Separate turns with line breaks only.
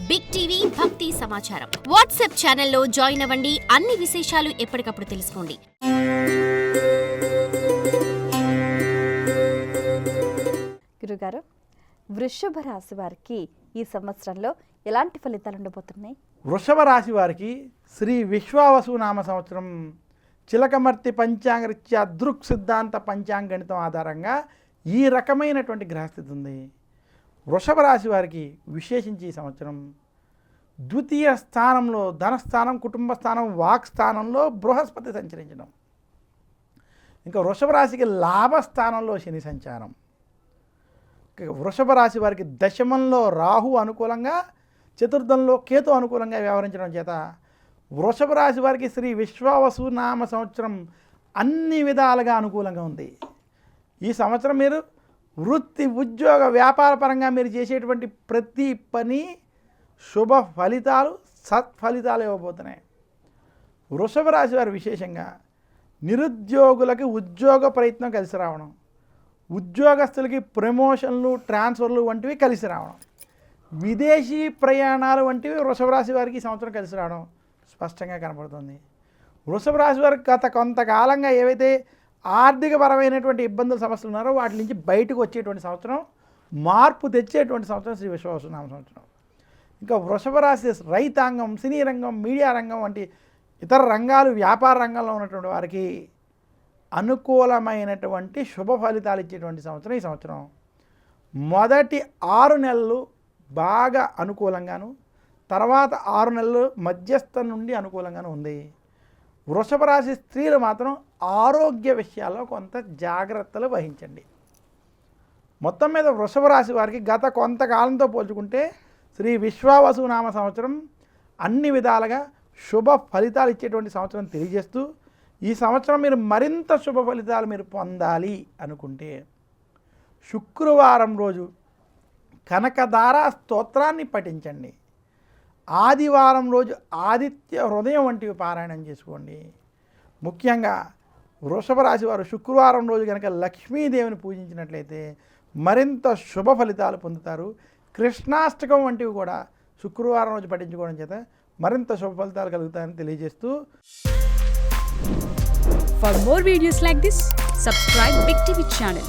Big TV భక్తి సమాచారం WhatsApp ఛానల్లో జాయిన్ అవ్వండి. అన్ని విశేషాలు ఎప్పటికప్పుడు తెలుసుకోండి.
గురుగారు, వృషభ రాశి వారికి ఈ సంవత్సరంలో ఎలాంటి ఫలితాలు ఉండబోతున్నాయి?
వృషభ రాశి వారికి శ్రీ విశ్వావసు నామ సంవత్సరం చిలకమర్తి పంచాంగరీత్యా దృక్ సిద్ధాంత పంచాంగణితం ఆధారంగా ఈ రకమైనటువంటి గ్రహస్థితి ఉంది. వృషభ రాశి వారికి విశేషించి ఈ సంవత్సరం ద్వితీయ స్థానంలో ధనస్థానం, కుటుంబ స్థానం, వాక్ స్థానంలో బృహస్పతి సంచరించడం, ఇంకా వృషభ రాశికి లాభస్థానంలో శని సంచారం, వృషభ రాశి వారికి దశమంలో రాహు అనుకూలంగా, చతుర్థంలో కేతు అనుకూలంగా వ్యవహరించడం చేత వృషభ రాశి వారికి శ్రీ విశ్వావసు నామ సంవత్సరం అన్ని విధాలుగా అనుకూలంగా ఉంది. ఈ సంవత్సరం మీరు వృత్తి, ఉద్యోగ, వ్యాపార పరంగా మీరు చేసేటువంటి ప్రతి పని శుభ ఫలితాలు, సత్ఫలితాలు ఇవ్వబోతున్నాయి. వృషభ రాశి వారు విశేషంగా నిరుద్యోగులకి ఉద్యోగ ప్రయత్నం కలిసి రావడం, ఉద్యోగస్తులకి ప్రమోషన్లు, ట్రాన్స్ఫర్లు వంటివి కలిసి రావడం, విదేశీ ప్రయాణాలు వంటివి వృషభ రాశి వారికి ఈ సంవత్సరం కలిసి రావడం స్పష్టంగా కనపడుతుంది. వృషభ రాశి వారికి గత కొంతకాలంగా ఏవైతే ఆర్థికపరమైనటువంటి ఇబ్బందులు, సమస్యలు ఉన్నారో వాటి నుంచి బయటకు వచ్చేటువంటి సంవత్సరం, మార్పు తెచ్చేటువంటి సంవత్సరం శ్రీ విశ్వావసు నామ సంవత్సరం. ఇంకా వృషభ రాశి రైతాంగం, సినీ రంగం, మీడియా రంగం వంటి ఇతర రంగాలు, వ్యాపార రంగంలో ఉన్నటువంటి వారికి అనుకూలమైనటువంటి శుభ ఫలితాలు ఇచ్చేటువంటి సంవత్సరం ఈ సంవత్సరం. మొదటి 6 నెలలు బాగా అనుకూలంగాను, తర్వాత 6 నెలలు మధ్యస్థం నుండి అనుకూలంగాను ఉంది. వృషభ రాశి స్త్రీలు మాత్రం ఆరోగ్య విషయాల్లో కొంత జాగ్రత్తలు వహించండి. మొత్తం మీద వృషభ రాశి వారికి గత కొంతకాలంతో పోల్చుకుంటే శ్రీ విశ్వావసు నామ సంవత్సరం అన్ని విధాలుగా శుభ ఫలితాలు ఇచ్చేటువంటి సంవత్సరం తెలియజేస్తూ, ఈ సంవత్సరం మీరు మరింత శుభ ఫలితాలు మీరు పొందాలి అనుకుంటే శుక్రవారం రోజు కనకదార స్తోత్రాన్ని పఠించండి. ఆదివారం రోజు ఆదిత్య హృదయం వంటివి పారాయణం చేసుకోండి. ముఖ్యంగా వృషభ రాశి వారు శుక్రవారం రోజు కనుక లక్ష్మీదేవిని పూజించినట్లయితే మరింత శుభ ఫలితాలు పొందుతారు. కృష్ణాష్టకం వంటివి కూడా శుక్రవారం రోజు పఠించుకోవడం చేత మరింత శుభ ఫలితాలు కలుగుతాయని తెలియజేస్తూ,
For more videos like this, subscribe Big TV channel.